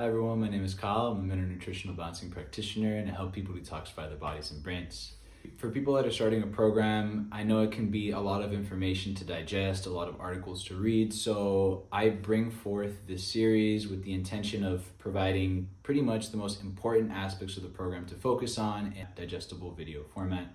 Hi everyone, my name is Kyle. I'm a mental nutritional balancing practitioner and I help people detoxify their bodies and brains. For people that are starting a program, I know it can be a lot of information to digest, a lot of articles to read, so I bring forth this series with the intention of providing pretty much the most important aspects of the program to focus on in a digestible video format.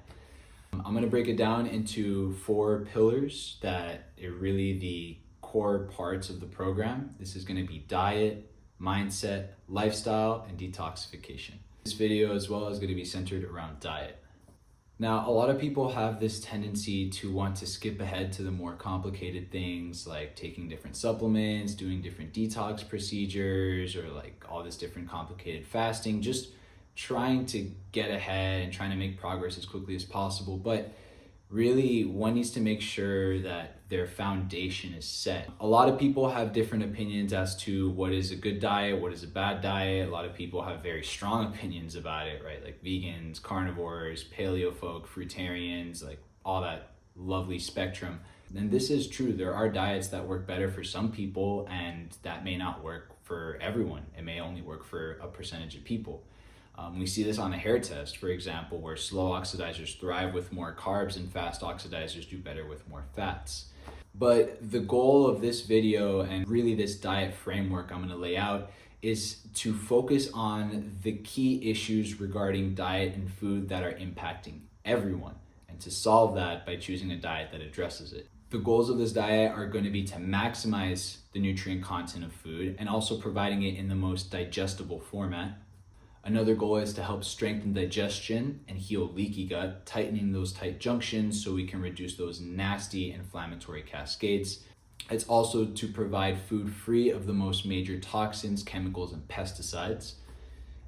I'm going to break it down into 4 pillars that are really the core parts of the program. This is going to be diet, mindset, lifestyle, and detoxification. This video as well is going to be centered around diet. Now, a lot of people have this tendency to want to skip ahead to the more complicated things like taking different supplements, doing different detox procedures, or like all this different complicated fasting, just trying to get ahead and trying to make progress as quickly as possible. But really, one needs to make sure that their foundation is set. A lot of people have different opinions as to what is a good diet, what is a bad diet. A lot of people have very strong opinions about it, right? Like vegans, carnivores, paleo folk, fruitarians, like all that lovely spectrum. And this is true. There are diets that work better for some people, and that may not work for everyone. It may only work for a percentage of people. We see this on a hair test, for example, where slow oxidizers thrive with more carbs and fast oxidizers do better with more fats. But the goal of this video and really this diet framework I'm going to lay out is to focus on the key issues regarding diet and food that are impacting everyone, and to solve that by choosing a diet that addresses it. The goals of this diet are going to be to maximize the nutrient content of food and also providing it in the most digestible format. Another goal is to help strengthen digestion and heal leaky gut, tightening those tight junctions so we can reduce those nasty inflammatory cascades. It's also to provide food free of the most major toxins, chemicals, and pesticides.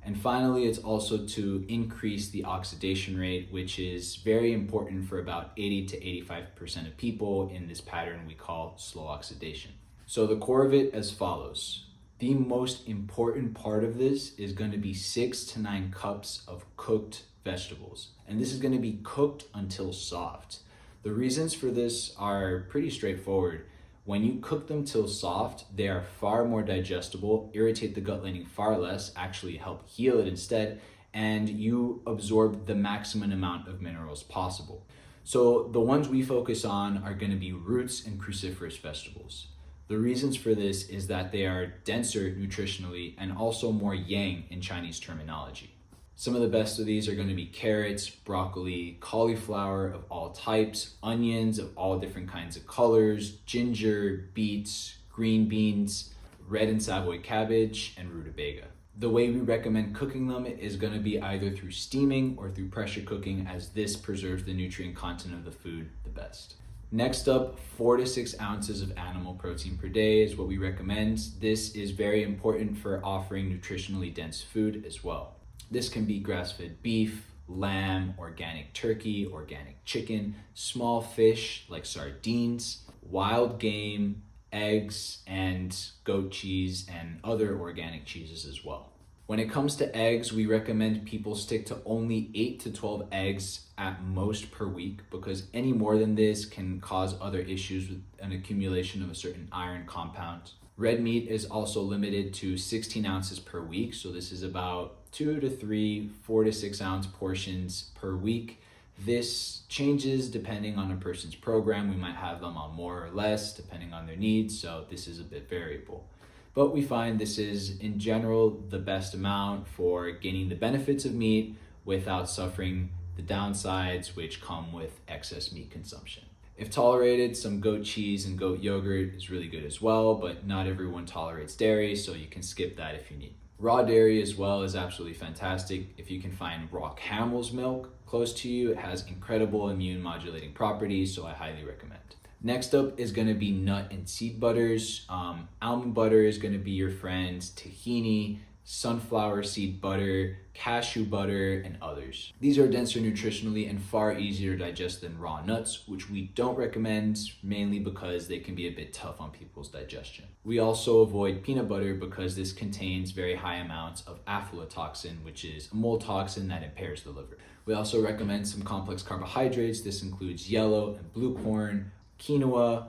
And finally, it's also to increase the oxidation rate, which is very important for about 80 to 85% of people in this pattern we call slow oxidation. So the core of it as follows. The most important part of this is going to be 6 to 9 cups of cooked vegetables. And this is going to be cooked until soft. The reasons for this are pretty straightforward. When you cook them till soft, they are far more digestible, irritate the gut lining far less, actually help heal it instead, and you absorb the maximum amount of minerals possible. So the ones we focus on are going to be roots and cruciferous vegetables. The reasons for this is that they are denser nutritionally and also more yang in Chinese terminology. Some of the best of these are going to be carrots, broccoli, cauliflower of all types, onions of all different kinds of colors, ginger, beets, green beans, red and Savoy cabbage, and rutabaga. The way we recommend cooking them is going to be either through steaming or through pressure cooking, as this preserves the nutrient content of the food the best. Next up, 4 to 6 ounces of animal protein per day is what we recommend. This is very important for offering nutritionally dense food as well. This can be grass-fed beef, lamb, organic turkey, organic chicken, small fish like sardines, wild game, eggs, and goat cheese and other organic cheeses as well. When it comes to eggs, we recommend people stick to only 8 to 12 eggs at most per week, because any more than this can cause other issues with an accumulation of a certain iron compound. Red meat is also limited to 16 ounces per week, so this is about 2 to 3, 4 to 6 ounce portions per week. This changes depending on a person's program. We might have them on more or less depending on their needs, so this is a bit variable. But we find this is, in general, the best amount for gaining the benefits of meat without suffering the downsides which come with excess meat consumption. If tolerated, some goat cheese and goat yogurt is really good as well, but not everyone tolerates dairy, so you can skip that if you need. Raw dairy as well is absolutely fantastic. If you can find raw camel's milk close to you, it has incredible immune modulating properties, so I highly recommend. Next up is going to be nut and seed butters. Almond butter is going to be your friend, tahini, sunflower seed butter, cashew butter, and others. These are denser nutritionally and far easier to digest than raw nuts, which we don't recommend, mainly because they can be a bit tough on people's digestion. We also avoid peanut butter because this contains very high amounts of aflatoxin, which is a mold toxin that impairs the liver. We also recommend some complex carbohydrates. This includes yellow and blue corn, quinoa,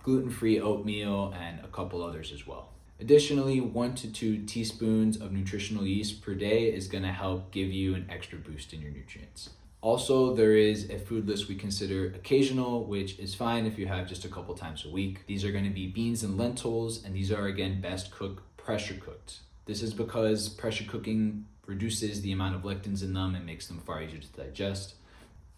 gluten-free oatmeal, and a couple others as well. Additionally, 1 to 2 teaspoons of nutritional yeast per day is going to help give you an extra boost in your nutrients. Also, there is a food list we consider occasional, which is fine if you have just a couple times a week. These are going to be beans and lentils, and these are again best cooked pressure cooked. This is because pressure cooking reduces the amount of lectins in them and makes them far easier to digest.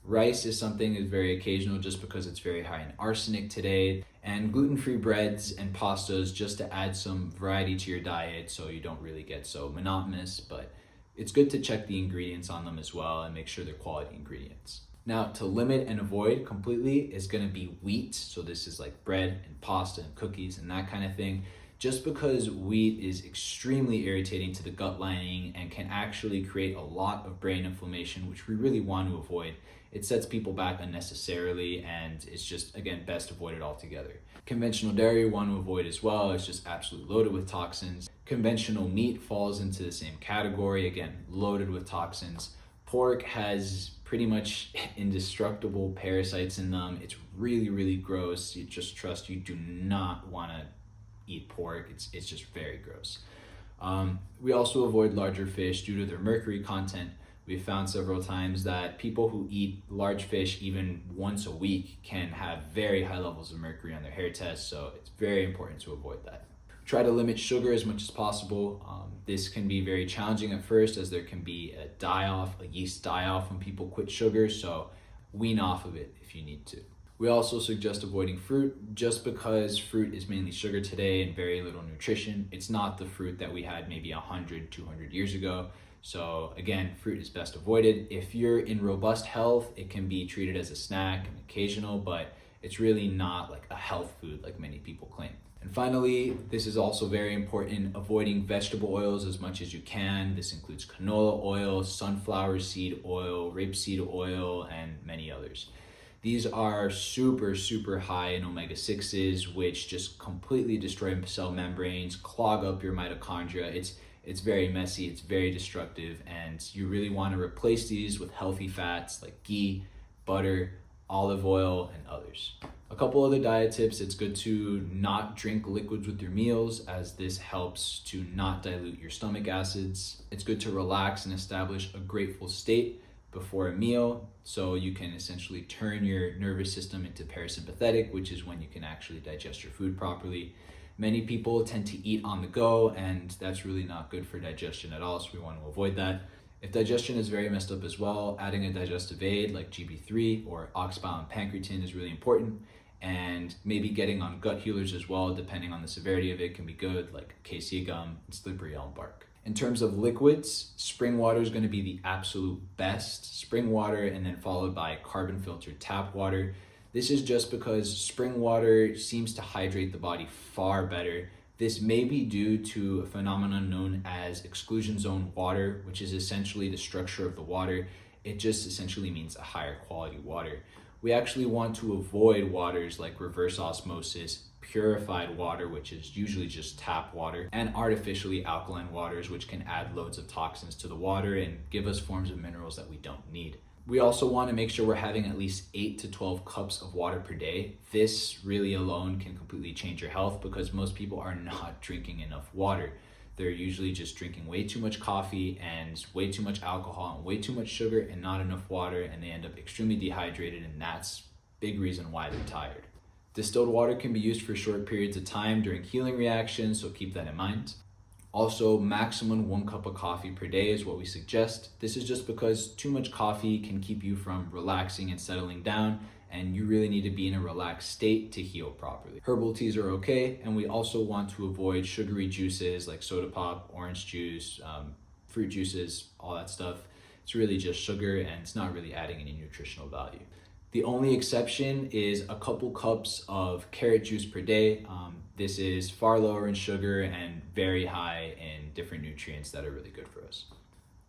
Rice is something that's very occasional just because it's very high in arsenic today. And gluten-free breads and pastas just to add some variety to your diet so you don't really get so monotonous, but it's good to check the ingredients on them as well and make sure they're quality ingredients. Now, to limit and avoid completely is going to be wheat. So this is like bread and pasta and cookies and that kind of thing. Just because wheat is extremely irritating to the gut lining and can actually create a lot of brain inflammation, which we really want to avoid. It sets people back unnecessarily, and it's just, again, best avoided altogether. Conventional dairy we want to avoid as well. It's just absolutely loaded with toxins. Conventional meat falls into the same category, again, loaded with toxins. Pork has pretty much indestructible parasites in them. It's really, really gross. You just trust, you do not want to eat pork. It's just very gross. We also avoid larger fish due to their mercury content. We've found several times that people who eat large fish even once a week can have very high levels of mercury on their hair tests, so it's very important to avoid that. Try to limit sugar as much as possible. This can be very challenging at first as there can be a yeast die-off when people quit sugar, so wean off of it if you need to. We also suggest avoiding fruit just because fruit is mainly sugar today and very little nutrition. It's not the fruit that we had maybe 100, 200 years ago. So again, fruit is best avoided. If you're in robust health, it can be treated as a snack and occasional, but it's really not like a health food like many people claim. And finally, this is also very important, avoiding vegetable oils as much as you can. This includes canola oil, sunflower seed oil, rapeseed oil, and many others. These are super, super high in omega-6s, which just completely destroy cell membranes, clog up your mitochondria. It's very messy, it's very destructive, and you really want to replace these with healthy fats like ghee, butter, olive oil, and others. A couple other diet tips: it's good to not drink liquids with your meals, as this helps to not dilute your stomach acids. It's good to relax and establish a grateful state before a meal, so you can essentially turn your nervous system into parasympathetic, which is when you can actually digest your food properly. Many people tend to eat on the go, and that's really not good for digestion at all, so we want to avoid that. If digestion is very messed up as well, adding a digestive aid like GB3 or oxbile and pancreatin is really important, and maybe getting on gut healers as well, depending on the severity of it, can be good, like cassia gum and slippery elm bark. In terms of liquids, spring water is going to be the absolute best. Spring water and then followed by carbon filtered tap water. This is just because spring water seems to hydrate the body far better. This may be due to a phenomenon known as exclusion zone water, which is essentially the structure of the water. It just essentially means a higher quality water. We actually want to avoid waters like reverse osmosis, purified water, which is usually just tap water, and artificially alkaline waters, which can add loads of toxins to the water and give us forms of minerals that we don't need. We also want to make sure we're having at least 8 to 12 cups of water per day. This really alone can completely change your health because most people are not drinking enough water. They're usually just drinking way too much coffee and way too much alcohol and way too much sugar and not enough water, and they end up extremely dehydrated, and that's a big reason why they're tired. Distilled water can be used for short periods of time during healing reactions, so keep that in mind. Also, maximum 1 cup of coffee per day is what we suggest. This is just because too much coffee can keep you from relaxing and settling down, and you really need to be in a relaxed state to heal properly. Herbal teas are okay, and we also want to avoid sugary juices like soda pop, orange juice, fruit juices, all that stuff. It's really just sugar, and it's not really adding any nutritional value. The only exception is a couple cups of carrot juice per day. This is far lower in sugar and very high in different nutrients that are really good for us.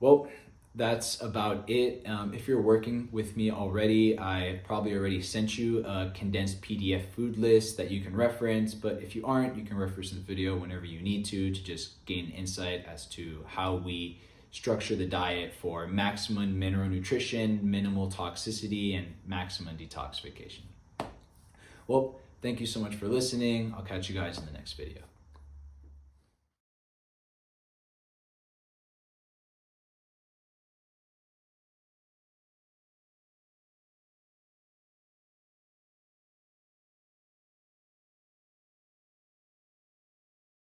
Well, that's about it. If you're working with me already, I probably already sent you a condensed PDF food list that you can reference, but if you aren't, you can reference the video whenever you need to just gain insight as to how we structure the diet for maximum mineral nutrition, minimal toxicity, and maximum detoxification. Well, thank you so much for listening. I'll catch you guys in the next video.